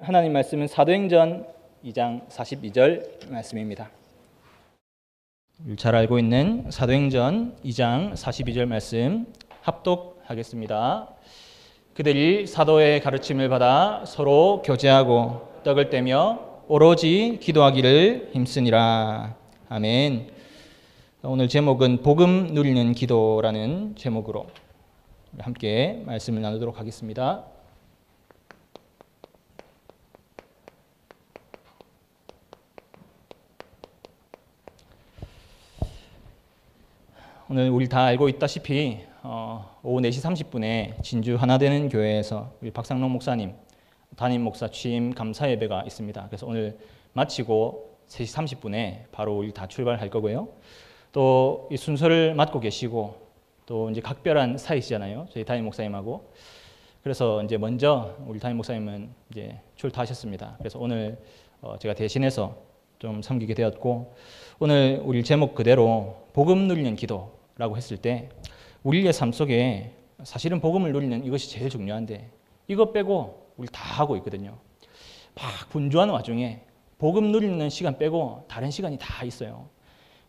하나님 말씀은 사도행전 2장 42절 말씀입니다. 잘 알고 있는 사도행전 2장 42절 말씀 합독하겠습니다. 그들이 사도의 가르침을 받아 서로 교제하고 떡을 떼며 오로지 기도하기를 힘쓰니라. 아멘. 오늘 제목은 복음 누리는 기도라는 제목으로 함께 말씀을 나누도록 하겠습니다. 오늘 우리 다 알고 있다시피 오후 4시 30분에 진주 하나되는 교회에서 우리 박상록 목사님 담임 목사 취임 감사 예배가 있습니다. 그래서 오늘 마치고 3시 30분에 바로 우리 다 출발할 거고요. 또 이 순서를 맡고 계시고 또 이제 각별한 사이시잖아요. 저희 담임 목사님하고. 그래서 이제 먼저 우리 담임 목사님은 이제 출타하셨습니다. 그래서 오늘 제가 대신해서 좀 섬기게 되었고, 오늘 우리 제목 그대로 복음 누리는 기도라고 했을 때 우리의 삶 속에 사실은 복음을 누리는 이것이 제일 중요한데 이것 빼고 우리 다 하고 있거든요. 막 분주하는 와중에 복음 누리는 시간 빼고 다른 시간이 다 있어요.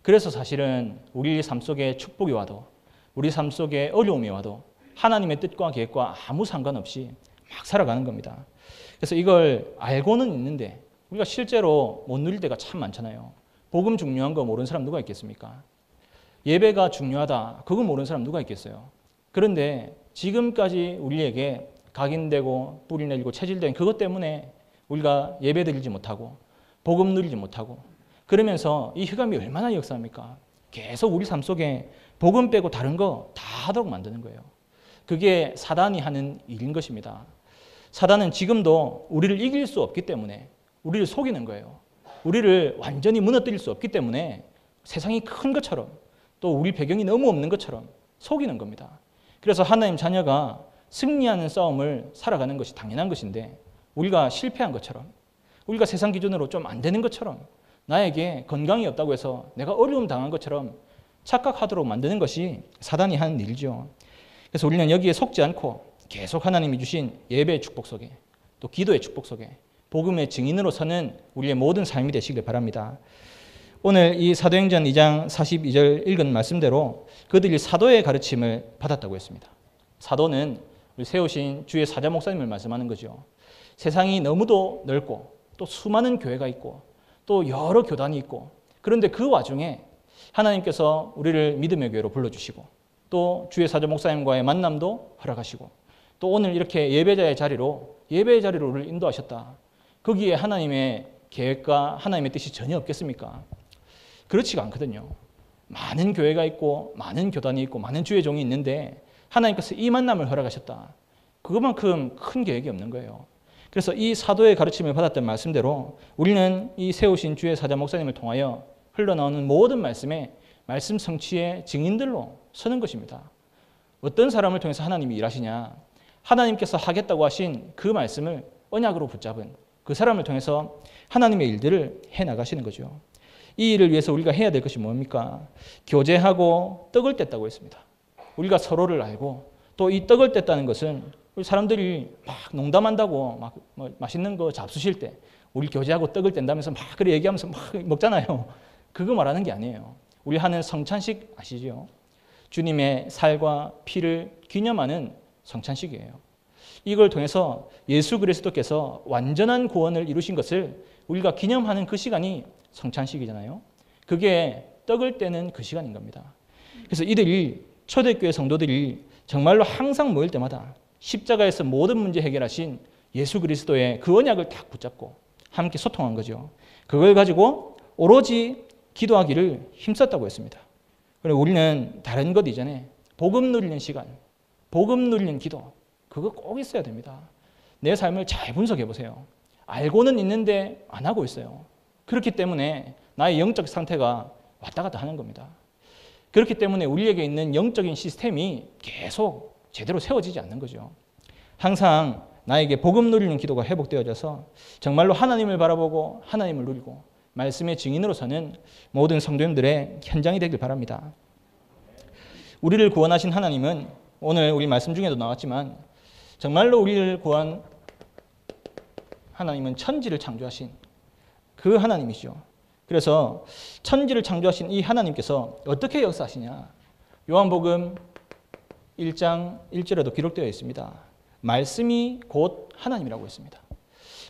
그래서 사실은 우리 삶 속에 축복이 와도 우리 삶 속에 어려움이 와도 하나님의 뜻과 계획과 아무 상관없이 막 살아가는 겁니다. 그래서 이걸 알고는 있는데 우리가 실제로 못 누릴 때가 참 많잖아요. 복음 중요한 거 모르는 사람 누가 있겠습니까? 예배가 중요하다, 그거 모르는 사람 누가 있겠어요? 그런데 지금까지 우리에게 각인되고 뿌리 내리고 체질된 그것 때문에 우리가 예배 드리지 못하고 복음 누리지 못하고 그러면서 이 흑암이 얼마나 역사합니까? 계속 우리 삶 속에 복음 빼고 다른 거 다 하도록 만드는 거예요. 그게 사단이 하는 일인 것입니다. 사단은 지금도 우리를 이길 수 없기 때문에 우리를 속이는 거예요. 우리를 완전히 무너뜨릴 수 없기 때문에 세상이 큰 것처럼 또 우리 배경이 너무 없는 것처럼 속이는 겁니다. 그래서 하나님 자녀가 승리하는 싸움을 살아가는 것이 당연한 것인데 우리가 실패한 것처럼 우리가 세상 기준으로 좀 안 되는 것처럼 나에게 건강이 없다고 해서 내가 어려움 당한 것처럼 착각하도록 만드는 것이 사단이 하는 일이죠. 그래서 우리는 여기에 속지 않고 계속 하나님이 주신 예배의 축복 속에 또 기도의 축복 속에 복음의 증인으로 서는 우리의 모든 삶이 되시길 바랍니다. 오늘 이 사도행전 2장 42절 읽은 말씀대로 그들이 사도의 가르침을 받았다고 했습니다. 사도는 우리 세우신 주의 사자 목사님을 말씀하는 거죠. 세상이 너무도 넓고 또 수많은 교회가 있고 또 여러 교단이 있고 그런데 그 와중에 하나님께서 우리를 믿음의 교회로 불러주시고 또 주의 사자 목사님과의 만남도 허락하시고 또 오늘 이렇게 예배의 자리로 우리를 인도하셨다. 거기에 하나님의 계획과 하나님의 뜻이 전혀 없겠습니까? 그렇지가 않거든요. 많은 교회가 있고 많은 교단이 있고 많은 주의 종이 있는데 하나님께서 이 만남을 허락하셨다. 그것만큼 큰 계획이 없는 거예요. 그래서 이 사도의 가르침을 받았던 말씀대로 우리는 이 세우신 주의 사자 목사님을 통하여 흘러나오는 모든 말씀에 말씀 성취의 증인들로 서는 것입니다. 어떤 사람을 통해서 하나님이 일하시냐? 하나님께서 하겠다고 하신 그 말씀을 언약으로 붙잡은 그 사람을 통해서 하나님의 일들을 해나가시는 거죠. 이 일을 위해서 우리가 해야 될 것이 뭡니까? 교제하고 떡을 뗐다고 했습니다. 우리가 서로를 알고 또 이 떡을 뗐다는 것은 우리 사람들이 막 농담한다고 막 맛있는 거 잡수실 때 우리 교제하고 떡을 뗀다면서 막 그래 얘기하면서 막 먹잖아요. 그거 말하는 게 아니에요. 우리 하는 성찬식 아시죠? 주님의 살과 피를 기념하는 성찬식이에요. 이걸 통해서 예수 그리스도께서 완전한 구원을 이루신 것을 우리가 기념하는 그 시간이 성찬식이잖아요. 그게 떡을 떼는 그 시간인 겁니다. 그래서 이들이 초대교회 성도들이 정말로 항상 모일 때마다 십자가에서 모든 문제 해결하신 예수 그리스도의 그 언약을 딱 붙잡고 함께 소통한 거죠. 그걸 가지고 오로지 기도하기를 힘썼다고 했습니다. 그리고 우리는 다른 것 이전에 복음 누리는 시간, 복음 누리는 기도, 그거 꼭 있어야 됩니다. 내 삶을 잘 분석해 보세요. 알고는 있는데 안 하고 있어요. 그렇기 때문에 나의 영적 상태가 왔다 갔다 하는 겁니다. 그렇기 때문에 우리에게 있는 영적인 시스템이 계속 제대로 세워지지 않는 거죠. 항상 나에게 복음 누리는 기도가 회복되어져서 정말로 하나님을 바라보고 하나님을 누리고 말씀의 증인으로서는 모든 성도님들의 현장이 되길 바랍니다. 우리를 구원하신 하나님은 오늘 우리 말씀 중에도 나왔지만 정말로 우리를 하나님은 천지를 창조하신 그 하나님이죠. 그래서 천지를 창조하신 이 하나님께서 어떻게 역사하시냐? 요한복음 1장 1절에도 기록되어 있습니다. 말씀이 곧 하나님이라고 했습니다.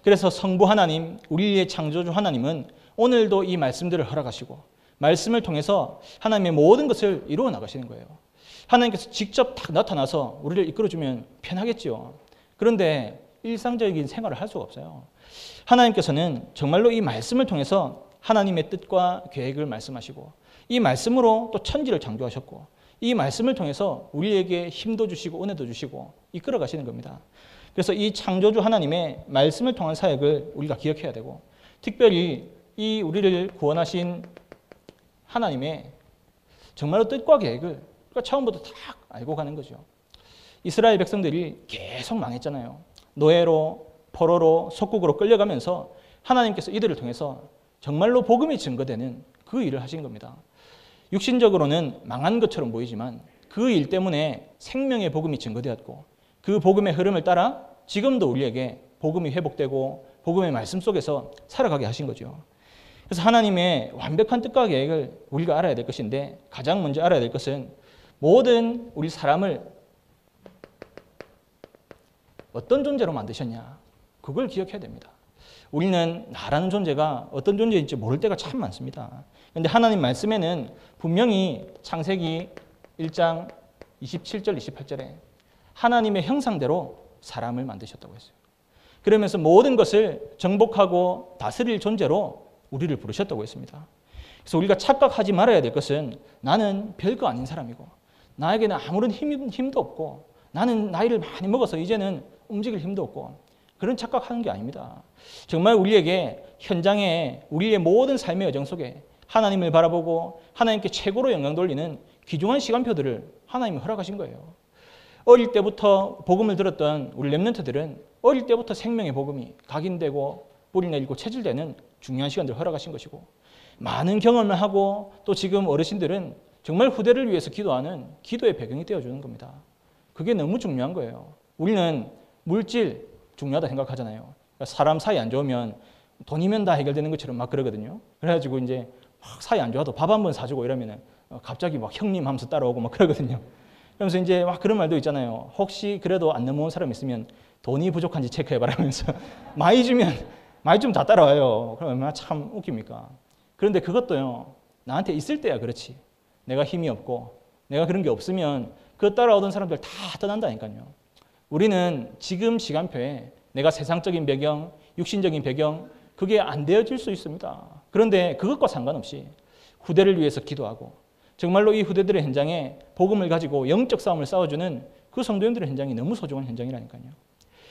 그래서 성부 하나님, 우리의 창조주 하나님은 오늘도 이 말씀들을 허락하시고 말씀을 통해서 하나님의 모든 것을 이루어 나가시는 거예요. 하나님께서 직접 딱 나타나서 우리를 이끌어주면 편하겠지요. 그런데 일상적인 생활을 할 수가 없어요. 하나님께서는 정말로 이 말씀을 통해서 하나님의 뜻과 계획을 말씀하시고 이 말씀으로 또 천지를 창조하셨고 이 말씀을 통해서 우리에게 힘도 주시고 은혜도 주시고 이끌어 가시는 겁니다. 그래서 이 창조주 하나님의 말씀을 통한 사역을 우리가 기억해야 되고 특별히 이 우리를 구원하신 하나님의 정말로 뜻과 계획을 우리가 처음부터 다 알고 가는 거죠. 이스라엘 백성들이 계속 망했잖아요. 노예로 포로로 속국으로 끌려가면서 하나님께서 이들을 통해서 정말로 복음이 증거되는 그 일을 하신 겁니다. 육신적으로는 망한 것처럼 보이지만 그 일 때문에 생명의 복음이 증거되었고 그 복음의 흐름을 따라 지금도 우리에게 복음이 회복되고 복음의 말씀 속에서 살아가게 하신 거죠. 그래서 하나님의 완벽한 뜻과 계획을 우리가 알아야 될 것인데 가장 먼저 알아야 될 것은 모든 우리 사람을 어떤 존재로 만드셨냐 그걸 기억해야 됩니다. 우리는 나라는 존재가 어떤 존재인지 모를 때가 참 많습니다. 그런데 하나님 말씀에는 분명히 창세기 1장 27절 28절에 하나님의 형상대로 사람을 만드셨다고 했어요. 그러면서 모든 것을 정복하고 다스릴 존재로 우리를 부르셨다고 했습니다. 그래서 우리가 착각하지 말아야 될 것은 나는 별거 아닌 사람이고 나에게는 아무런 힘도 없고 나는 나이를 많이 먹어서 이제는 움직일 힘도 없고 그런 착각하는 게 아닙니다. 정말 우리에게 현장에 우리의 모든 삶의 여정 속에 하나님을 바라보고 하나님께 최고로 영광 돌리는 귀중한 시간표들을 하나님이 허락하신 거예요. 어릴 때부터 복음을 들었던 우리 렘넌트들은 어릴 때부터 생명의 복음이 각인되고 뿌리 내리고 체질되는 중요한 시간들을 허락하신 것이고 많은 경험을 하고 또 지금 어르신들은 정말 후대를 위해서 기도하는 기도의 배경이 되어주는 겁니다. 그게 너무 중요한 거예요. 우리는 물질 중요하다 생각하잖아요. 그러니까 사람 사이 안 좋으면 돈이면 다 해결되는 것처럼 막 그러거든요. 그래가지고 이제 막 사이 안 좋아도 밥 한번 사주고 이러면은 갑자기 막 형님 하면서 따라오고 막 그러거든요. 그러면서 이제 막 그런 말도 있잖아요. 혹시 그래도 안 넘어온 사람 있으면 돈이 부족한지 체크해봐라 하면서 많이 주면 많이 좀 다 따라와요. 그럼 얼마나 참 웃깁니까? 그런데 그것도요. 나한테 있을 때야 그렇지. 내가 힘이 없고 내가 그런 게 없으면 그 따라오던 사람들 다 떠난다니까요. 우리는 지금 시간표에 내가 세상적인 배경, 육신적인 배경 그게 안 되어질 수 있습니다. 그런데 그것과 상관없이 후대를 위해서 기도하고 정말로 이 후대들의 현장에 복음을 가지고 영적 싸움을 싸워주는 그 성도님들의 현장이 너무 소중한 현장이라니까요.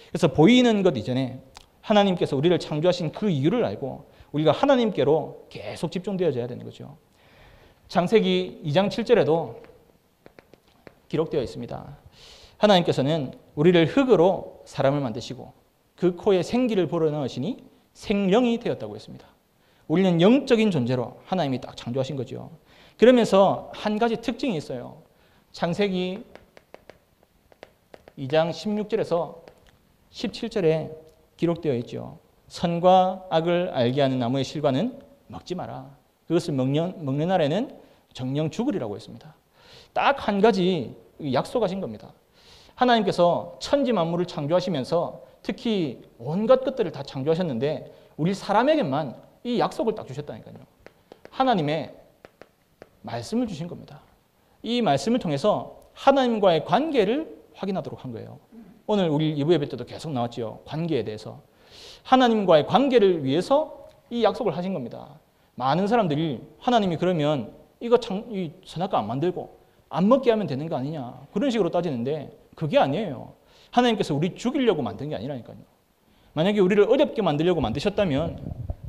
그래서 보이는 것 이전에 하나님께서 우리를 창조하신 그 이유를 알고 우리가 하나님께로 계속 집중되어져야 되는 거죠. 창세기 2장 7절에도 기록되어 있습니다. 하나님께서는 우리를 흙으로 사람을 만드시고 그 코에 생기를 불어넣으시니 생명이 되었다고 했습니다. 우리는 영적인 존재로 하나님이 딱 창조하신 거죠. 그러면서 한 가지 특징이 있어요. 창세기 2장 16절에서 17절에 기록되어 있죠. 선과 악을 알게 하는 나무의 실과는 먹지 마라. 그것을 먹는 날에는 정령 죽으리라고 했습니다. 딱 한 가지 약속하신 겁니다. 하나님께서 천지 만물을 창조하시면서 특히 온갖 것들을 다 창조하셨는데 우리 사람에게만 이 약속을 딱 주셨다니까요. 하나님의 말씀을 주신 겁니다. 이 말씀을 통해서 하나님과의 관계를 확인하도록 한 거예요. 오늘 우리 2부 예배 때도 계속 나왔죠. 관계에 대해서. 하나님과의 관계를 위해서 이 약속을 하신 겁니다. 많은 사람들이 하나님이 그러면 이거 이 선악과 안 만들고 안 먹게 하면 되는 거 아니냐 그런 식으로 따지는데 그게 아니에요. 하나님께서 우리 죽이려고 만든 게 아니라니까요. 만약에 우리를 어렵게 만들려고 만드셨다면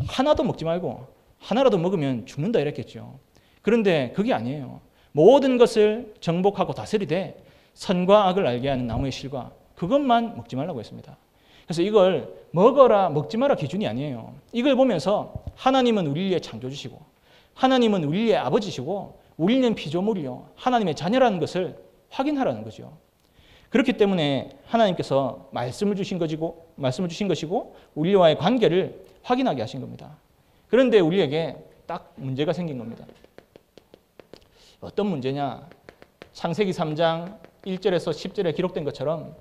하나도 먹지 말고 하나라도 먹으면 죽는다 이랬겠죠. 그런데 그게 아니에요. 모든 것을 정복하고 다스리되 선과 악을 알게 하는 나무의 실과 그것만 먹지 말라고 했습니다. 그래서 이걸 먹어라 먹지 마라 기준이 아니에요. 이걸 보면서 하나님은 우리의 창조주시고 하나님은 우리의 아버지시고 우리는 피조물이요 하나님의 자녀라는 것을 확인하라는 거죠. 그렇기 때문에 하나님께서 말씀을 주신 것이고 우리와의 관계를 확인하게 하신 겁니다. 그런데 우리에게 딱 문제가 생긴 겁니다. 어떤 문제냐? 창세기 3장 1절에서 10절에 기록된 것처럼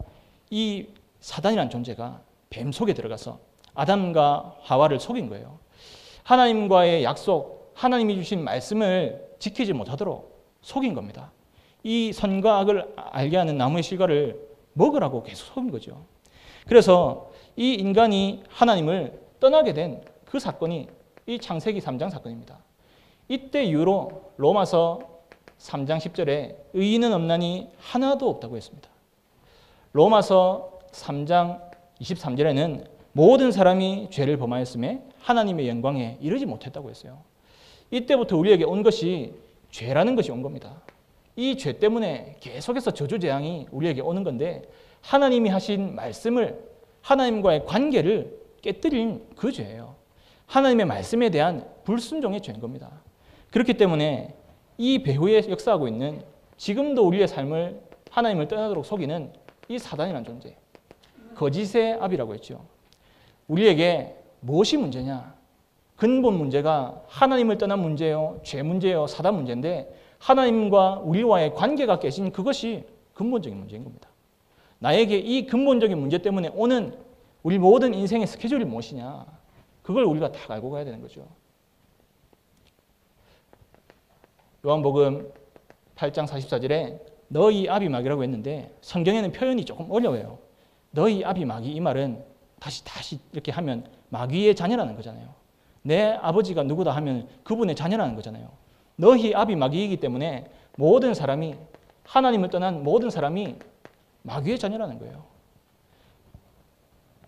이 사단이라는 존재가 뱀 속에 들어가서 아담과 하와를 속인 거예요. 하나님과의 약속, 하나님이 주신 말씀을 지키지 못하도록 속인 겁니다. 이 선과 악을 알게 하는 나무의 실과를 먹으라고 계속 속인 거죠. 그래서 이 인간이 하나님을 떠나게 된 그 사건이 이 창세기 3장 사건입니다. 이때 이후로 로마서 3장 10절에 의인은 없나니 하나도 없다고 했습니다. 로마서 3장 23절에는 모든 사람이 죄를 범하였음에 하나님의 영광에 이르지 못했다고 했어요. 이때부터 우리에게 온 것이 죄라는 것이 온 겁니다. 이 죄 때문에 계속해서 저주재앙이 우리에게 오는 건데 하나님이 하신 말씀을, 하나님과의 관계를 깨뜨린 그 죄예요. 하나님의 말씀에 대한 불순종의 죄인 겁니다. 그렇기 때문에 이 배후에 역사하고 있는 지금도 우리의 삶을 하나님을 떠나도록 속이는 이 사단이라는 존재, 거짓의 아비라고 했죠. 우리에게 무엇이 문제냐? 근본 문제가 하나님을 떠난 문제요, 죄 문제요, 사단 문제인데 하나님과 우리와의 관계가 깨진 그것이 근본적인 문제인 겁니다. 나에게 이 근본적인 문제 때문에 오는 우리 모든 인생의 스케줄이 무엇이냐? 그걸 우리가 다 알고 가야 되는 거죠. 요한복음 8장 44절에 너희 아비 마귀라고 했는데 성경에는 표현이 조금 어려워요. 너희 아비 마귀, 이 말은 다시 이렇게 하면 마귀의 자녀라는 거잖아요. 내 아버지가 누구다 하면 그분의 자녀라는 거잖아요. 너희 아비 마귀이기 때문에 모든 사람이, 하나님을 떠난 모든 사람이 마귀의 자녀라는 거예요.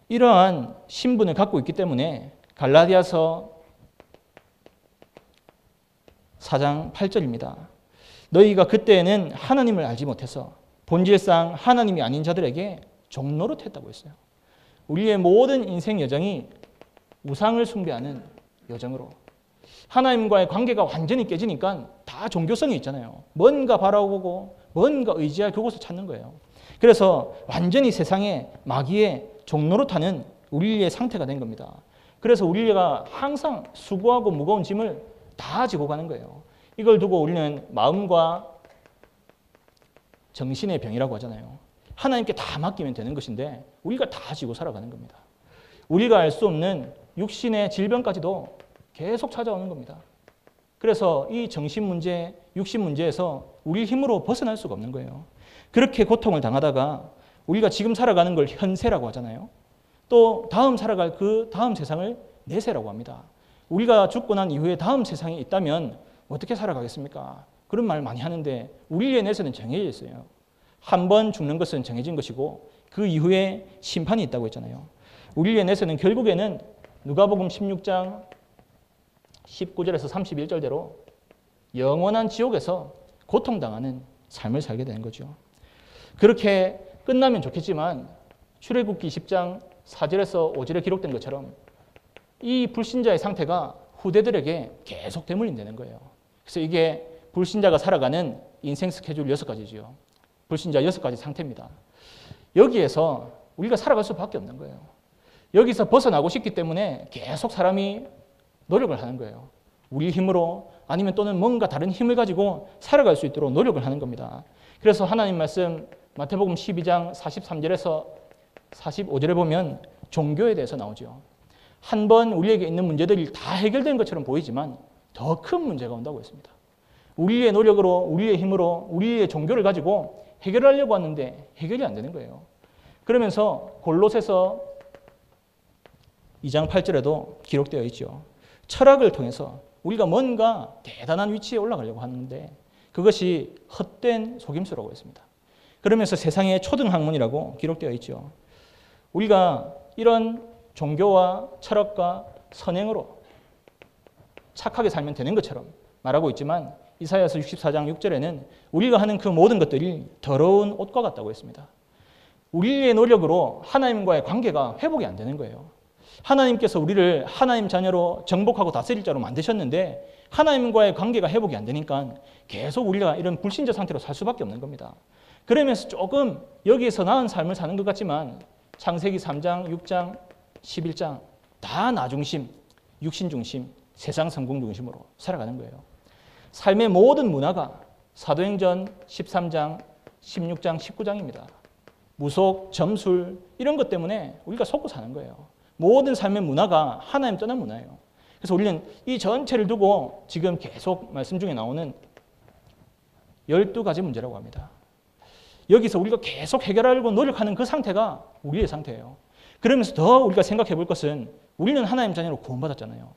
이러한 신분을 갖고 있기 때문에 갈라디아서 4장 8절입니다. 너희가 그때에는 하나님을 알지 못해서 본질상 하나님이 아닌 자들에게 종노릇했다고 했어요. 우리의 모든 인생 여정이 우상을 숭배하는 여정으로, 하나님과의 관계가 완전히 깨지니까 다 종교성이 있잖아요. 뭔가 바라보고 뭔가 의지할 그곳을 찾는 거예요. 그래서 완전히 세상에 마귀의 종노릇하는 우리의 상태가 된 겁니다. 그래서 우리가 항상 수고하고 무거운 짐을 다 지고 가는 거예요. 이걸 두고 우리는 마음과 정신의 병이라고 하잖아요. 하나님께 다 맡기면 되는 것인데 우리가 다 지고 살아가는 겁니다. 우리가 알 수 없는 육신의 질병까지도 계속 찾아오는 겁니다. 그래서 이 정신 문제, 육신 문제에서 우리 힘으로 벗어날 수가 없는 거예요. 그렇게 고통을 당하다가 우리가 지금 살아가는 걸 현세라고 하잖아요. 또 다음 살아갈 그 다음 세상을 내세라고 합니다. 우리가 죽고 난 이후에 다음 세상이 있다면 어떻게 살아가겠습니까? 그런 말 많이 하는데 우리의 내세는 정해져 있어요. 한 번 죽는 것은 정해진 것이고 그 이후에 심판이 있다고 했잖아요. 우리의 내세는 결국에는 누가복음 16장 19절에서 31절대로 영원한 지옥에서 고통당하는 삶을 살게 되는 거죠. 그렇게 끝나면 좋겠지만 출애굽기 10장 4절에서 5절에 기록된 것처럼 이 불신자의 상태가 후대들에게 계속 되물린다는 거예요. 그래서 이게 불신자가 살아가는 인생 스케줄 6가지죠. 불신자 6가지 상태입니다. 여기에서 우리가 살아갈 수밖에 없는 거예요. 여기서 벗어나고 싶기 때문에 계속 사람이 노력을 하는 거예요. 우리 힘으로 아니면 또는 뭔가 다른 힘을 가지고 살아갈 수 있도록 노력을 하는 겁니다. 그래서 하나님 말씀 마태복음 12장 43절에서 45절에 보면 종교에 대해서 나오죠. 한 번 우리에게 있는 문제들이 다 해결된 것처럼 보이지만 더 큰 문제가 온다고 했습니다. 우리의 노력으로, 우리의 힘으로, 우리의 종교를 가지고 해결하려고 하는데 해결이 안 되는 거예요. 그러면서 골로새서 2장 8절에도 기록되어 있죠. 철학을 통해서 우리가 뭔가 대단한 위치에 올라가려고 하는데 그것이 헛된 속임수라고 했습니다. 그러면서 세상의 초등학문이라고 기록되어 있죠. 우리가 이런 종교와 철학과 선행으로 착하게 살면 되는 것처럼 말하고 있지만 이사야서 64장 6절에는 우리가 하는 그 모든 것들이 더러운 옷과 같다고 했습니다. 우리의 노력으로 하나님과의 관계가 회복이 안 되는 거예요. 하나님께서 우리를 하나님 자녀로 정복하고 다스릴 자로 만드셨는데 하나님과의 관계가 회복이 안 되니까 계속 우리가 이런 불신자 상태로 살 수밖에 없는 겁니다. 그러면서 조금 여기에서 나은 삶을 사는 것 같지만 창세기 3장, 6장, 11장 다 나 중심, 육신 중심, 세상 성공 중심으로 살아가는 거예요. 삶의 모든 문화가 사도행전 13장, 16장, 19장입니다. 무속, 점술 이런 것 때문에 우리가 속고 사는 거예요. 모든 삶의 문화가 하나님 떠난 문화예요. 그래서 우리는 이 전체를 두고 지금 계속 말씀 중에 나오는 12가지 문제라고 합니다. 여기서 우리가 계속 해결하려고 노력하는 그 상태가 우리의 상태예요. 그러면서 더 우리가 생각해 볼 것은 우리는 하나님 자녀로 구원받았잖아요.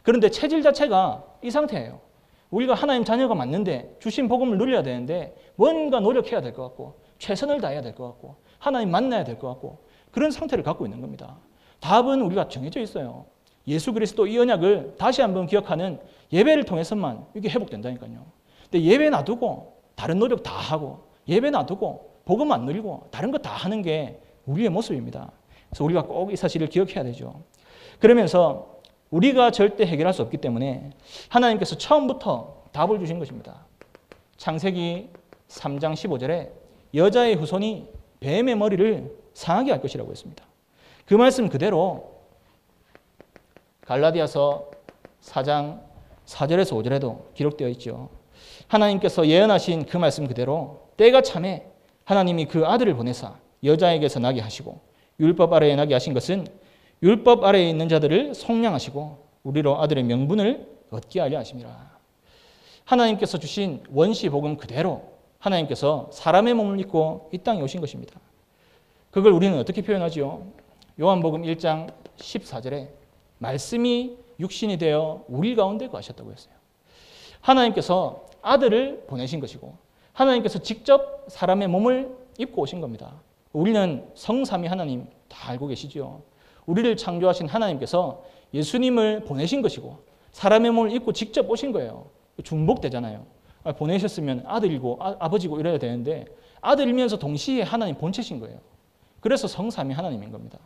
그런데 체질 자체가 이 상태예요. 우리가 하나님 자녀가 맞는데 주신 복음을 누려야 되는데 뭔가 노력해야 될 것 같고 최선을 다해야 될 것 같고 하나님 만나야 될 것 같고 그런 상태를 갖고 있는 겁니다. 답은 우리가 정해져 있어요. 예수 그리스도 이 언약을 다시 한번 기억하는 예배를 통해서만 이게 회복된다니까요. 근데 예배 놔두고 다른 노력 다 하고 예배 놔두고 복음 안 누리고 다른 거 다 하는 게 우리의 모습입니다. 그래서 우리가 꼭 이 사실을 기억해야 되죠. 그러면서 우리가 절대 해결할 수 없기 때문에 하나님께서 처음부터 답을 주신 것입니다. 창세기 3장 15절에 여자의 후손이 뱀의 머리를 상하게 할 것이라고 했습니다. 그 말씀 그대로 갈라디아서 4장 4절에서 5절에도 기록되어 있죠. 하나님께서 예언하신 그 말씀 그대로 때가 참에 하나님이 그 아들을 보내사 여자에게서 나게 하시고 율법 아래에 나게 하신 것은 율법 아래에 있는 자들을 속량하시고 우리로 아들의 명분을 얻게 하려 하심이라. 하나님께서 주신 원시 복음 그대로 하나님께서 사람의 몸을 입고 이 땅에 오신 것입니다. 그걸 우리는 어떻게 표현하지요? 요한복음 1장 14절에 말씀이 육신이 되어 우리 가운데 거하셨다고 했어요. 하나님께서 아들을 보내신 것이고 하나님께서 직접 사람의 몸을 입고 오신 겁니다. 우리는 성삼위 하나님 다 알고 계시죠. 우리를 창조하신 하나님께서 예수님을 보내신 것이고 사람의 몸을 입고 직접 오신 거예요. 중복되잖아요. 보내셨으면 아들이고 아버지고 이래야 되는데 아들이면서 동시에 하나님 본체신 거예요. 그래서 성삼위 하나님인 겁니다.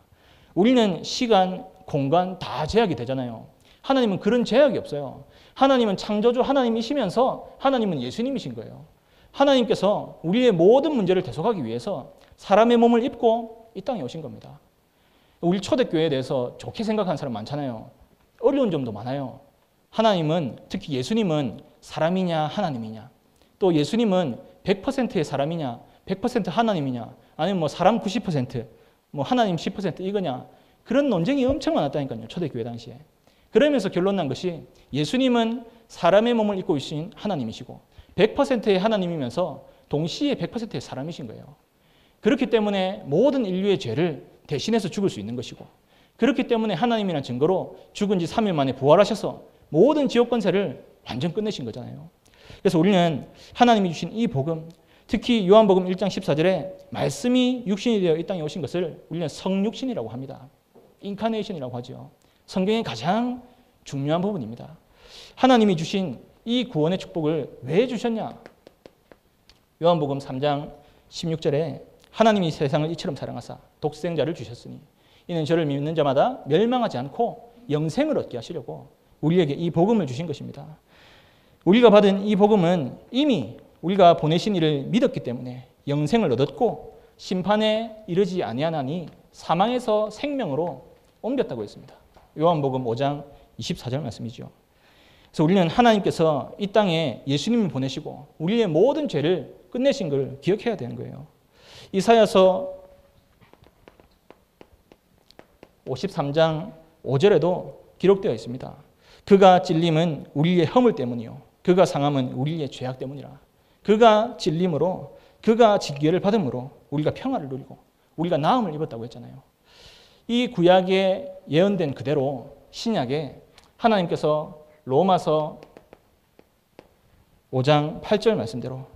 우리는 시간, 공간 다 제약이 되잖아요. 하나님은 그런 제약이 없어요. 하나님은 창조주 하나님이시면서 하나님은 예수님이신 거예요. 하나님께서 우리의 모든 문제를 대속하기 위해서 사람의 몸을 입고 이 땅에 오신 겁니다. 우리 초대교회에 대해서 좋게 생각하는 사람 많잖아요. 어려운 점도 많아요. 하나님은, 특히 예수님은 사람이냐 하나님이냐, 또 예수님은 100%의 사람이냐 100% 하나님이냐, 아니면 뭐 사람 90% 뭐 하나님 10% 이거냐, 그런 논쟁이 엄청 많았다니까요. 초대교회 당시에. 그러면서 결론 난 것이 예수님은 사람의 몸을 입고 계신 하나님이시고 100%의 하나님이면서 동시에 100%의 사람이신 거예요. 그렇기 때문에 모든 인류의 죄를 대신해서 죽을 수 있는 것이고, 그렇기 때문에 하나님이라는 증거로 죽은 지 3일 만에 부활하셔서 모든 지옥 권세를 완전 끝내신 거잖아요. 그래서 우리는 하나님이 주신 이 복음, 특히 요한복음 1장 14절에 말씀이 육신이 되어 이 땅에 오신 것을 우리는 성육신이라고 합니다. 인카네이션이라고 하죠. 성경의 가장 중요한 부분입니다. 하나님이 주신 이 구원의 축복을 왜 주셨냐? 요한복음 3장 16절에 하나님이 세상을 이처럼 사랑하사 독생자를 주셨으니 이는 저를 믿는 자마다 멸망하지 않고 영생을 얻게 하시려고 우리에게 이 복음을 주신 것입니다. 우리가 받은 이 복음은 이미 우리가 보내신 이를 믿었기 때문에 영생을 얻었고 심판에 이르지 아니하나니 사망에서 생명으로 옮겼다고 했습니다. 요한복음 5장 24절 말씀이죠. 그래서 우리는 하나님께서 이 땅에 예수님을 보내시고 우리의 모든 죄를 끝내신 걸 기억해야 되는 거예요. 이사야서 53장 5절에도 기록되어 있습니다. 그가 찔림은 우리의 허물 때문이요 그가 상함은 우리의 죄악 때문이라. 그가 찔림으로 그가 징계를 받음으로 우리가 평화를 누리고 우리가 나음을 입었다고 했잖아요. 이 구약에 예언된 그대로 신약에 하나님께서 로마서 5장 8절 말씀대로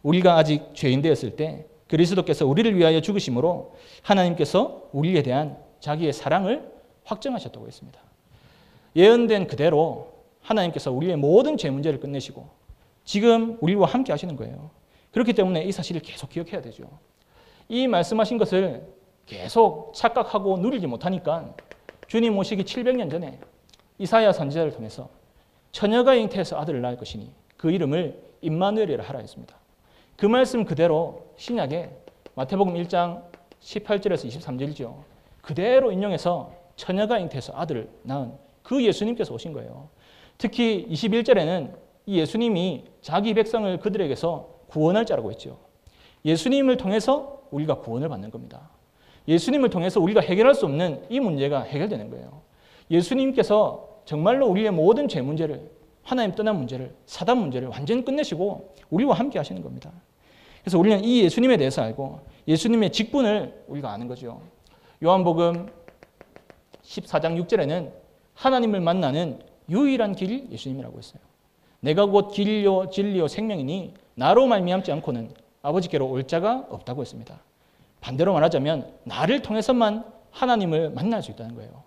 우리가 아직 죄인 되었을 때 그리스도께서 우리를 위하여 죽으심으로 하나님께서 우리에 대한 자기의 사랑을 확정하셨다고 했습니다. 예언된 그대로 하나님께서 우리의 모든 죄 문제를 끝내시고 지금 우리와 함께 하시는 거예요. 그렇기 때문에 이 사실을 계속 기억해야 되죠. 이 말씀하신 것을 계속 착각하고 누리지 못하니까 주님 오시기 700년 전에 이사야 선지자를 통해서 처녀가 잉태해서 아들을 낳을 것이니 그 이름을 임마누엘이라 하라 했습니다. 그 말씀 그대로 신약에 마태복음 1장 18절에서 23절이죠. 그대로 인용해서 처녀가 잉태해서 아들을 낳은 그 예수님께서 오신 거예요. 특히 21절에는 이 예수님이 자기 백성을 그들에게서 구원할 자라고 했죠. 예수님을 통해서 우리가 구원을 받는 겁니다. 예수님을 통해서 우리가 해결할 수 없는 이 문제가 해결되는 거예요. 예수님께서 정말로 우리의 모든 죄 문제를, 하나님 떠난 문제를, 사단 문제를 완전히 끝내시고 우리와 함께 하시는 겁니다. 그래서 우리는 이 예수님에 대해서 알고 예수님의 직분을 우리가 아는 거죠. 요한복음 14장 6절에는 하나님을 만나는 유일한 길이 예수님이라고 했어요. 내가 곧 길이요 진리요 생명이니 나로 말미암지 않고는 아버지께로 올 자가 없다고 했습니다. 반대로 말하자면 나를 통해서만 하나님을 만날 수 있다는 거예요.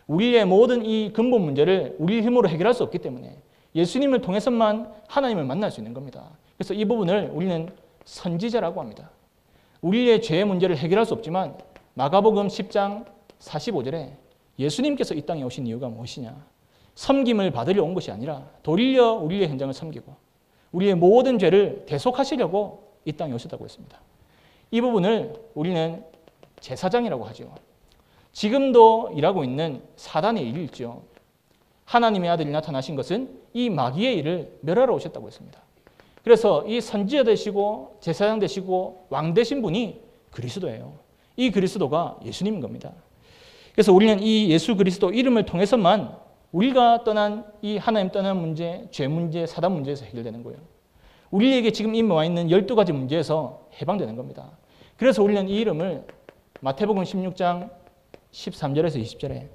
우리의 모든 이 근본 문제를 우리 힘으로 해결할 수 없기 때문에 예수님을 통해서만 하나님을 만날 수 있는 겁니다. 그래서 이 부분을 우리는 선지자라고 합니다. 우리의 죄의 문제를 해결할 수 없지만 마가복음 10장 45절에 예수님께서 이 땅에 오신 이유가 무엇이냐? 섬김을 받으려 온 것이 아니라 도리어 우리의 현장을 섬기고 우리의 모든 죄를 대속하시려고 이 땅에 오셨다고 했습니다. 이 부분을 우리는 제사장이라고 하죠. 지금도 일하고 있는 사단의 일이 있죠. 하나님의 아들이 나타나신 것은 이 마귀의 일을 멸하러 오셨다고 했습니다. 그래서 이 선지자 되시고 제사장 되시고 왕 되신 분이 그리스도예요. 이 그리스도가 예수님인 겁니다. 그래서 우리는 이 예수 그리스도 이름을 통해서만 우리가 떠난 이 하나님 떠난 문제, 죄 문제, 사단 문제에서 해결되는 거예요. 우리에게 지금 임와 있는 12가지 문제에서 해방되는 겁니다. 그래서 우리는 이 이름을 마태복음 16장 13절에서 20절에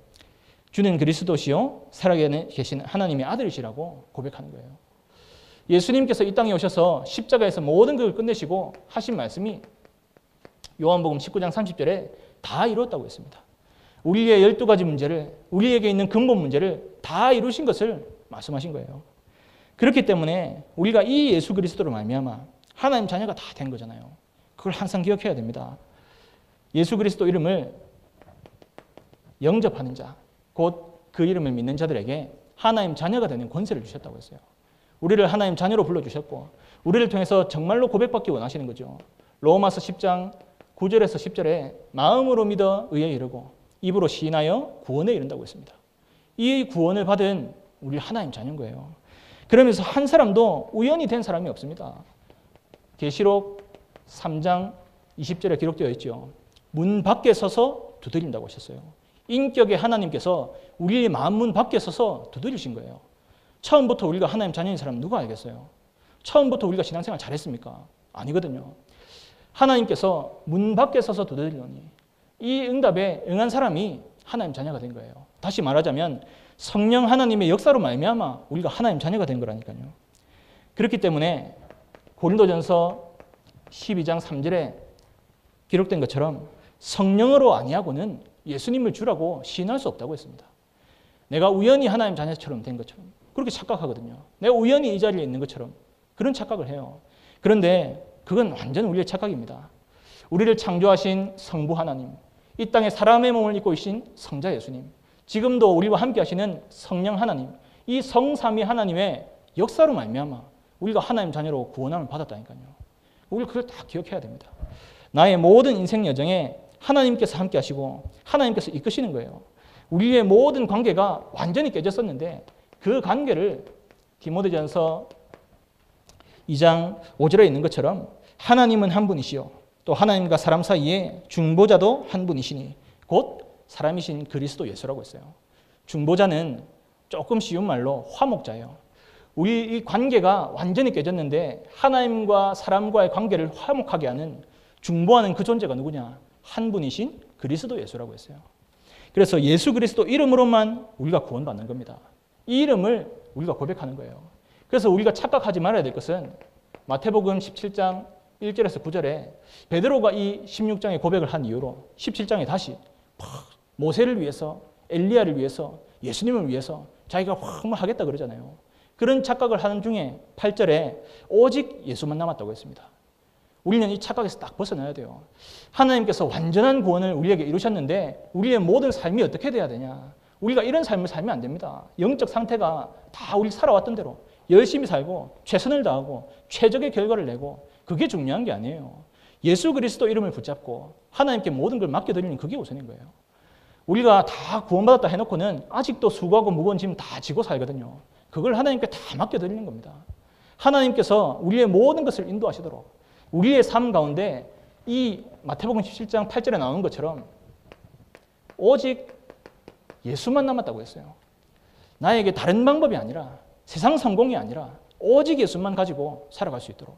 주는 그리스도시요 살아계신 하나님의 아들이시라고 고백하는 거예요. 예수님께서 이 땅에 오셔서 십자가에서 모든 것을 끝내시고 하신 말씀이 요한복음 19장 30절에 다 이루었다고 했습니다. 우리의 12가지 문제를, 우리에게 있는 근본 문제를 다 이루신 것을 말씀하신 거예요. 그렇기 때문에 우리가 이 예수 그리스도로 말미암아 하나님 자녀가 다 된 거잖아요. 그걸 항상 기억해야 됩니다. 예수 그리스도 이름을 영접하는 자, 곧 그 이름을 믿는 자들에게 하나님 자녀가 되는 권세를 주셨다고 했어요. 우리를 하나님 자녀로 불러주셨고 우리를 통해서 정말로 고백받기 원하시는 거죠. 로마서 10장 9절에서 10절에 마음으로 믿어 의에 이르고 입으로 시인하여 구원에 이른다고 했습니다. 이 구원을 받은 우리 하나님 자녀인 거예요. 그러면서 한 사람도 우연히 된 사람이 없습니다. 계시록 3장 20절에 기록되어 있죠. 문 밖에 서서 두드린다고 하셨어요. 인격의 하나님께서 우리의 마음 문 밖에 서서 두드리신 거예요. 처음부터 우리가 하나님 자녀인 사람 누가 알겠어요? 처음부터 우리가 신앙생활 잘했습니까? 아니거든요. 하나님께서 문 밖에 서서 두드리더니 이 응답에 응한 사람이 하나님 자녀가 된 거예요. 다시 말하자면 성령 하나님의 역사로 말미암아 우리가 하나님 자녀가 된 거라니까요. 그렇기 때문에 고린도전서 12장 3절에 기록된 것처럼 성령으로 아니하고는 예수님을 주라고 시인할 수 없다고 했습니다. 내가 우연히 하나님 자녀처럼 된 것처럼 그렇게 착각하거든요. 내가 우연히 이 자리에 있는 것처럼 그런 착각을 해요. 그런데 그건 완전 우리의 착각입니다. 우리를 창조하신 성부 하나님, 이 땅에 사람의 몸을 입고 계신 성자 예수님, 지금도 우리와 함께 하시는 성령 하나님, 이 성삼위 하나님의 역사로 말미암아 우리가 하나님 자녀로 구원함을 받았다니까요. 우리가 그걸 다 기억해야 됩니다. 나의 모든 인생 여정에 하나님께서 함께 하시고 하나님께서 이끄시는 거예요. 우리의 모든 관계가 완전히 깨졌었는데 그 관계를 디모데전서 2장 5절에 있는 것처럼 하나님은 한 분이시요 또 하나님과 사람 사이에 중보자도 한 분이시니 곧 사람이신 그리스도 예수라고 했어요. 중보자는 조금 쉬운 말로 화목자예요. 우리 이 관계가 완전히 깨졌는데 하나님과 사람과의 관계를 화목하게 하는 중보하는 그 존재가 누구냐? 한 분이신 그리스도 예수라고 했어요. 그래서 예수 그리스도 이름으로만 우리가 구원받는 겁니다. 이 이름을 우리가 고백하는 거예요. 그래서 우리가 착각하지 말아야 될 것은 마태복음 17장 1절에서 9절에 베드로가 이 16장의 고백을 한 이후로 17장에 다시 모세를 위해서 엘리야를 위해서 예수님을 위해서 자기가 정말 하겠다 그러잖아요. 그런 착각을 하는 중에 8절에 오직 예수만 남았다고 했습니다. 우리는 이 착각에서 딱 벗어나야 돼요. 하나님께서 완전한 구원을 우리에게 이루셨는데 우리의 모든 삶이 어떻게 돼야 되냐? 우리가 이런 삶을 살면 안 됩니다. 영적 상태가 다 우리 살아왔던 대로 열심히 살고 최선을 다하고 최적의 결과를 내고 그게 중요한 게 아니에요. 예수 그리스도 이름을 붙잡고 하나님께 모든 걸 맡겨드리는 그게 우선인 거예요. 우리가 다 구원받았다 해놓고는 아직도 수고하고 무거운 짐 다 지고 살거든요. 그걸 하나님께 다 맡겨드리는 겁니다. 하나님께서 우리의 모든 것을 인도하시도록 우리의 삶 가운데 이 마태복음 17장 8절에 나오는 것처럼 오직 예수만 남았다고 했어요. 나에게 다른 방법이 아니라 세상 성공이 아니라 오직 예수만 가지고 살아갈 수 있도록.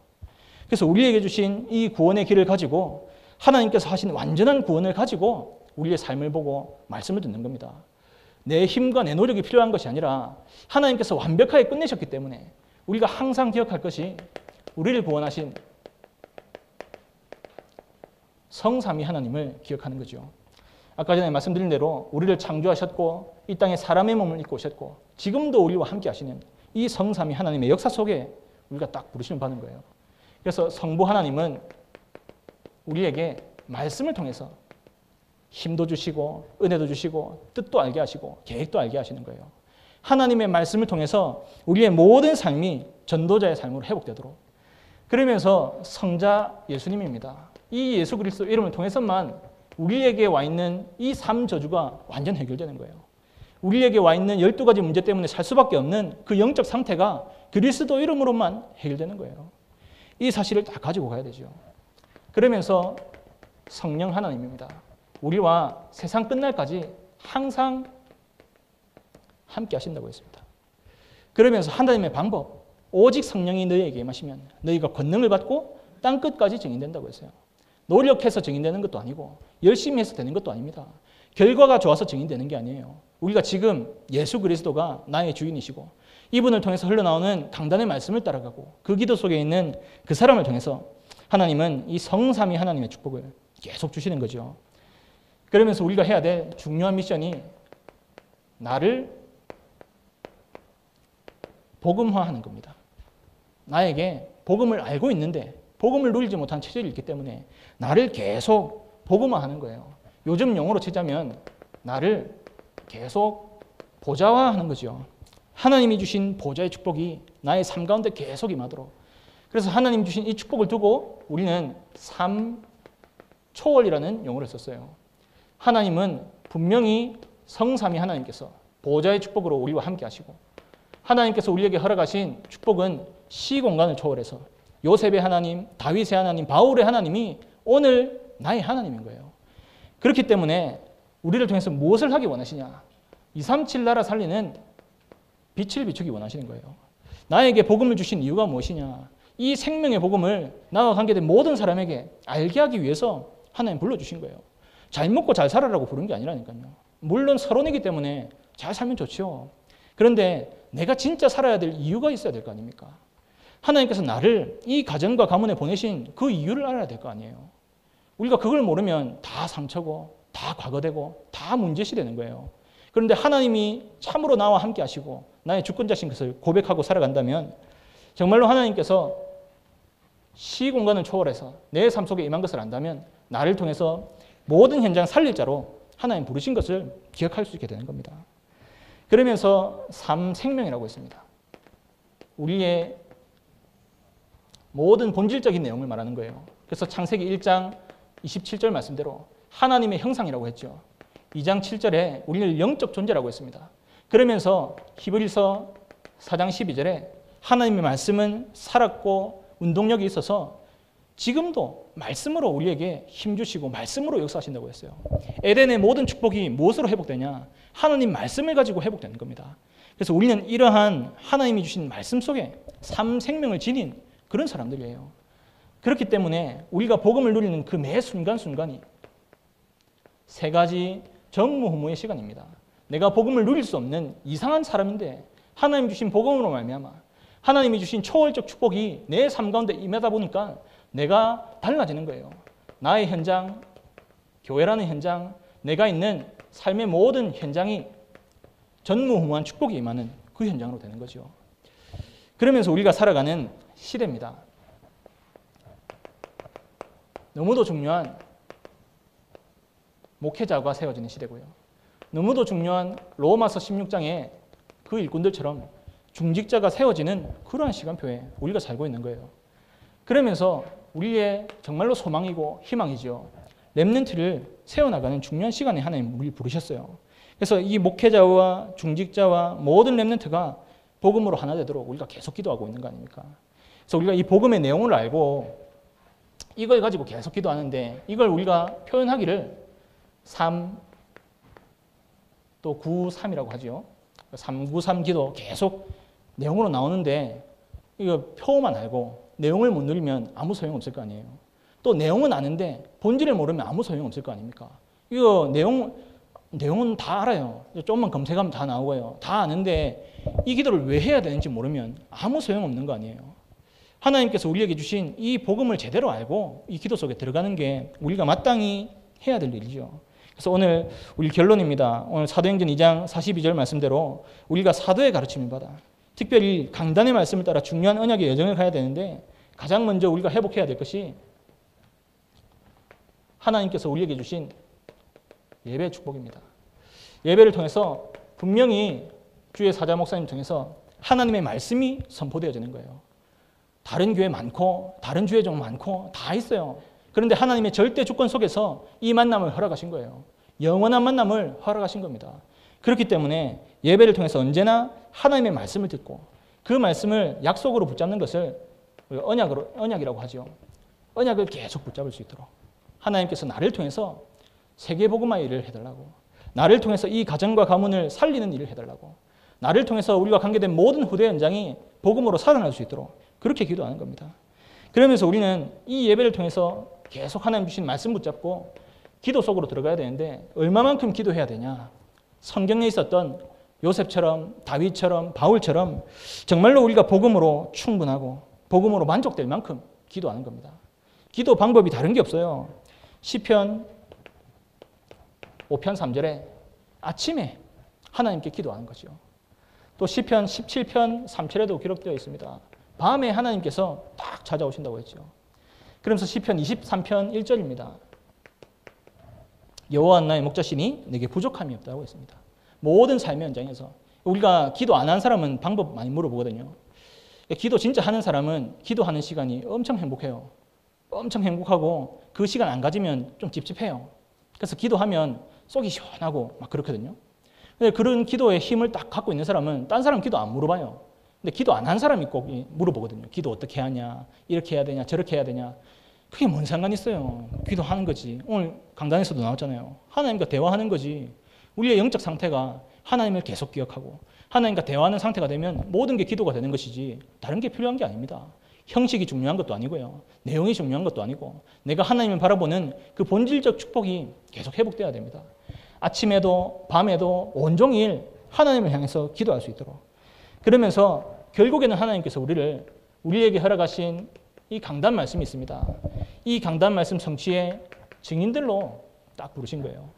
그래서 우리에게 주신 이 구원의 길을 가지고 하나님께서 하신 완전한 구원을 가지고 우리의 삶을 보고 말씀을 듣는 겁니다. 내 힘과 내 노력이 필요한 것이 아니라 하나님께서 완벽하게 끝내셨기 때문에 우리가 항상 기억할 것이 우리를 구원하신 성삼위 하나님을 기억하는 거죠. 아까 전에 말씀드린 대로 우리를 창조하셨고 이 땅에 사람의 몸을 입고 오셨고 지금도 우리와 함께 하시는 이 성삼위 하나님의 역사 속에 우리가 딱 부르심을 받는 거예요. 그래서 성부 하나님은 우리에게 말씀을 통해서 힘도 주시고 은혜도 주시고 뜻도 알게 하시고 계획도 알게 하시는 거예요. 하나님의 말씀을 통해서 우리의 모든 삶이 전도자의 삶으로 회복되도록. 그러면서 성자 예수님입니다. 이 예수 그리스도 이름을 통해서만 우리에게 와 있는 이 삶 저주가 완전 해결되는 거예요. 우리에게 와 있는 12가지 문제 때문에 살 수밖에 없는 그 영적 상태가 그리스도 이름으로만 해결되는 거예요. 이 사실을 다 가지고 가야 되죠. 그러면서 성령 하나님입니다. 우리와 세상 끝날까지 항상 함께 하신다고 했습니다. 그러면서 하나님의 방법, 오직 성령이 너희에게 임하시면 너희가 권능을 받고 땅끝까지 증인된다고 했어요. 노력해서 증인되는 것도 아니고 열심히 해서 되는 것도 아닙니다. 결과가 좋아서 증인되는 게 아니에요. 우리가 지금 예수 그리스도가 나의 주인이시고 이분을 통해서 흘러나오는 강단의 말씀을 따라가고 그 기도 속에 있는 그 사람을 통해서 하나님은 이 성삼위 하나님의 축복을 계속 주시는 거죠. 그러면서 우리가 해야 될 중요한 미션이 나를 복음화하는 겁니다. 나에게 복음을 알고 있는데 복음을 누리지 못한 체질이 있기 때문에 나를 계속 복음화하는 거예요. 요즘 용어로 치자면 나를 계속 보좌화하는 거죠. 하나님이 주신 보좌의 축복이 나의 삶 가운데 계속 임하도록. 그래서 하나님 주신 이 축복을 두고 우리는 삶 초월이라는 용어를 썼어요. 하나님은 분명히 성삼위 하나님께서 보좌의 축복으로 우리와 함께 하시고 하나님께서 우리에게 허락하신 축복은 시공간을 초월해서 요셉의 하나님, 다윗의 하나님, 바울의 하나님이 오늘 나의 하나님인 거예요. 그렇기 때문에 우리를 통해서 무엇을 하기 원하시냐? 237 나라 살리는 빛을 비추기 원하시는 거예요. 나에게 복음을 주신 이유가 무엇이냐? 이 생명의 복음을 나와 관계된 모든 사람에게 알게 하기 위해서 하나님 불러주신 거예요. 잘 먹고 잘 살아라고 부른 게 아니라니까요. 물론 서론이기 때문에 잘 살면 좋죠. 그런데 내가 진짜 살아야 될 이유가 있어야 될 거 아닙니까? 하나님께서 나를 이 가정과 가문에 보내신 그 이유를 알아야 될 거 아니에요. 우리가 그걸 모르면 다 상처고 다 과거되고 다 문제시되는 거예요. 그런데 하나님이 참으로 나와 함께 하시고 나의 주권자신 것을 고백하고 살아간다면 정말로 하나님께서 시공간을 초월해서 내 삶 속에 임한 것을 안다면 나를 통해서 모든 현장 살릴 자로 하나님 부르신 것을 기억할 수 있게 되는 겁니다. 그러면서 삶 생명이라고 했습니다. 우리의 모든 본질적인 내용을 말하는 거예요. 그래서 창세기 1장 27절 말씀대로 하나님의 형상이라고 했죠. 2장 7절에 우리를 영적 존재라고 했습니다. 그러면서 히브리서 4장 12절에 하나님의 말씀은 살았고 운동력이 있어서 지금도 말씀으로 우리에게 힘주시고 말씀으로 역사하신다고 했어요. 에덴의 모든 축복이 무엇으로 회복되냐? 하나님 말씀을 가지고 회복되는 겁니다. 그래서 우리는 이러한 하나님이 주신 말씀 속에 삶 생명을 지닌 그런 사람들이에요. 그렇기 때문에 우리가 복음을 누리는 그 매 순간순간이 세 가지 전무후무의 시간입니다. 내가 복음을 누릴 수 없는 이상한 사람인데 하나님 주신 복음으로 말미암아 하나님이 주신 초월적 축복이 내 삶 가운데 임하다 보니까 내가 달라지는 거예요. 나의 현장, 교회라는 현장, 내가 있는 삶의 모든 현장이 전무후무한 축복이 임하는 그 현장으로 되는 거죠. 그러면서 우리가 살아가는 시대입니다. 너무도 중요한 목회자가 세워지는 시대고요. 너무도 중요한 로마서 16장의 그 일꾼들처럼 중직자가 세워지는 그러한 시간표에 우리가 살고 있는 거예요. 그러면서 우리의 정말로 소망이고 희망이죠. 렘넌트를 세워나가는 중요한 시간에 하나님 우리를 부르셨어요. 그래서 이 목회자와 중직자와 모든 렘넌트가 복음으로 하나 되도록 우리가 계속 기도하고 있는 거 아닙니까? 그래서 우리가 이 복음의 내용을 알고 이걸 가지고 계속 기도하는데 이걸 우리가 표현하기를 3, 또 9, 3이라고 하죠. 393 기도 계속 내용으로 나오는데 이거 표만 알고 내용을 못 누리면 아무 소용없을 거 아니에요. 또 내용은 아는데 본질을 모르면 아무 소용없을 거 아닙니까? 이거 내용은 다 알아요. 조금만 검색하면 다 나오고요. 다 아는데 이 기도를 왜 해야 되는지 모르면 아무 소용없는 거 아니에요. 하나님께서 우리에게 주신 이 복음을 제대로 알고 이 기도 속에 들어가는 게 우리가 마땅히 해야 될 일이죠. 그래서 오늘 우리 결론입니다. 오늘 사도행전 2장 42절 말씀대로 우리가 사도의 가르침을 받아 특별히 강단의 말씀을 따라 중요한 언약의 여정을 가야 되는데 가장 먼저 우리가 회복해야 될 것이 하나님께서 우리에게 주신 예배의 축복입니다. 예배를 통해서 분명히 주의 사자 목사님 통해서 하나님의 말씀이 선포되어지는 거예요. 다른 교회 많고 다른 주의종 많고 다 있어요. 그런데 하나님의 절대 주권 속에서 이 만남을 허락하신 거예요. 영원한 만남을 허락하신 겁니다. 그렇기 때문에 예배를 통해서 언제나 하나님의 말씀을 듣고 그 말씀을 약속으로 붙잡는 것을 언약이라고 하죠. 언약을 계속 붙잡을 수 있도록 하나님께서 나를 통해서 세계복음화 일을 해달라고, 나를 통해서 이 가정과 가문을 살리는 일을 해달라고, 나를 통해서 우리가 관계된 모든 후대 연장이 복음으로 살아날 수 있도록 그렇게 기도하는 겁니다. 그러면서 우리는 이 예배를 통해서 계속 하나님 주신 말씀 붙잡고 기도 속으로 들어가야 되는데 얼마만큼 기도해야 되냐? 성경에 있었던 요셉처럼 다윗처럼 바울처럼 정말로 우리가 복음으로 충분하고 복음으로 만족될 만큼 기도하는 겁니다. 기도 방법이 다른 게 없어요. 시편 5편 3절에 아침에 하나님께 기도하는 거죠. 또 시편 17편 3절에도 기록되어 있습니다. 밤에 하나님께서 딱 찾아오신다고 했죠. 그러면서 시편 23편 1절입니다. 여호와 나의 목자시니 내게 부족함이 없다고 했습니다. 모든 삶의 현장에서 우리가 기도 안 한 사람은 방법 많이 물어보거든요. 기도 진짜 하는 사람은 기도하는 시간이 엄청 행복해요. 엄청 행복하고 그 시간 안 가지면 좀 찝찝해요. 그래서 기도하면 속이 시원하고 막 그렇거든요. 근데 그런 기도의 힘을 딱 갖고 있는 사람은 딴 사람 기도 안 물어봐요. 근데 기도 안 한 사람이 꼭 물어보거든요. 기도 어떻게 하냐, 이렇게 해야 되냐, 저렇게 해야 되냐. 그게 뭔 상관이 있어요. 기도하는 거지. 오늘 강단에서도 나왔잖아요. 하나님과 대화하는 거지. 우리의 영적 상태가 하나님을 계속 기억하고 하나님과 대화하는 상태가 되면 모든 게 기도가 되는 것이지 다른 게 필요한 게 아닙니다. 형식이 중요한 것도 아니고요. 내용이 중요한 것도 아니고 내가 하나님을 바라보는 그 본질적 축복이 계속 회복돼야 됩니다. 아침에도 밤에도 온종일 하나님을 향해서 기도할 수 있도록. 그러면서 결국에는 하나님께서 우리에게 허락하신 이 강단 말씀이 있습니다. 이 강단 말씀 성취의 증인들로 딱 부르신 거예요.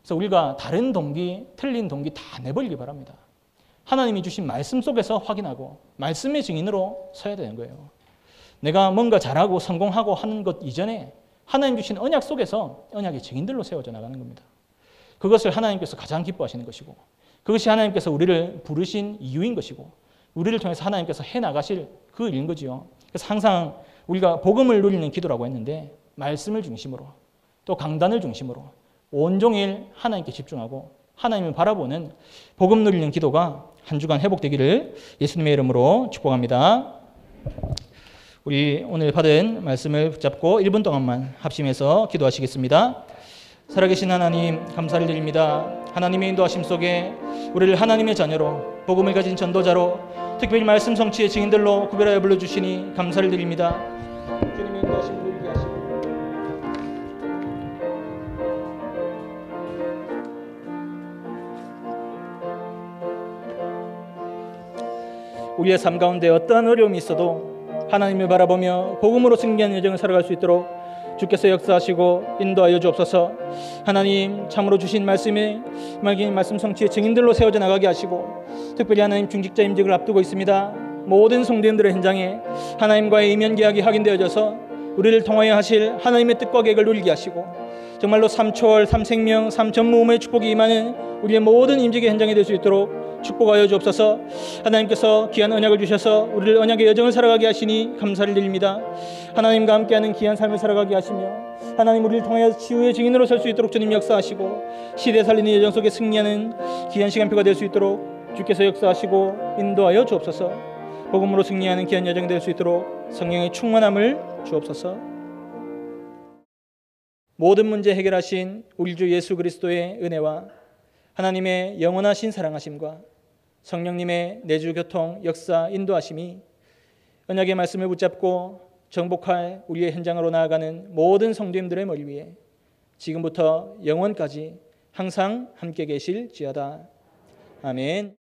그래서 우리가 다른 동기, 틀린 동기 다 내버리기 바랍니다. 하나님이 주신 말씀 속에서 확인하고 말씀의 증인으로 서야 되는 거예요. 내가 뭔가 잘하고 성공하고 하는 것 이전에 하나님 주신 언약 속에서 언약의 증인들로 세워져 나가는 겁니다. 그것을 하나님께서 가장 기뻐하시는 것이고 그것이 하나님께서 우리를 부르신 이유인 것이고 우리를 통해서 하나님께서 해나가실 그 일인 거지요. 그래서 항상 우리가 복음을 누리는 기도라고 했는데 말씀을 중심으로 또 강단을 중심으로 온종일 하나님께 집중하고 하나님을 바라보는 복음 누리는 기도가 한 주간 회복되기를 예수님의 이름으로 축복합니다. 우리 오늘 받은 말씀을 붙잡고 1분 동안만 합심해서 기도하시겠습니다. 살아계신 하나님 감사를 드립니다. 하나님의 인도하심 속에 우리를 하나님의 자녀로 복음을 가진 전도자로 특별히 말씀 성취의 증인들로 구별하여 불러주시니 감사를 드립니다. 주님의 인도하심 보이게 하시고 우리의 삶 가운데 어떠한 어려움이 있어도 하나님을 바라보며 복음으로 승리하는 여정을 살아갈 수 있도록 주께서 역사하시고 인도하여 주옵소서. 하나님 참으로 주신 말씀에 말씀 성취의 증인들로 세워져 나가게 하시고 특별히 하나님 중직자 임직을 앞두고 있습니다. 모든 성도님들의 현장에 하나님과의 이면 계약이 확인되어져서 우리를 통하여 하실 하나님의 뜻과 계획을 누리게 하시고 정말로 삼초월, 삼생명, 삼전무후무의 축복이 임하는 우리의 모든 임직의 현장이 될 수 있도록 축복하여 주옵소서. 하나님께서 귀한 언약을 주셔서 우리를 언약의 여정을 살아가게 하시니 감사를 드립니다. 하나님과 함께하는 귀한 삶을 살아가게 하시며 하나님 우리를 통하여 치유의 증인으로 설 수 있도록 주님 역사하시고 시대 살리는 여정 속에 승리하는 귀한 시간표가 될 수 있도록 주께서 역사하시고 인도하여 주옵소서. 복음으로 승리하는 귀한 여정 될 수 있도록 성령의 충만함을 주옵소서. 모든 문제 해결하신 우리 주 예수 그리스도의 은혜와 하나님의 영원하신 사랑하심과 성령님의 내주 교통 역사 인도하심이 언약의 말씀을 붙잡고 정복할 우리의 현장으로 나아가는 모든 성도님들의 머리 위에 지금부터 영원까지 항상 함께 계실지어다. 아멘.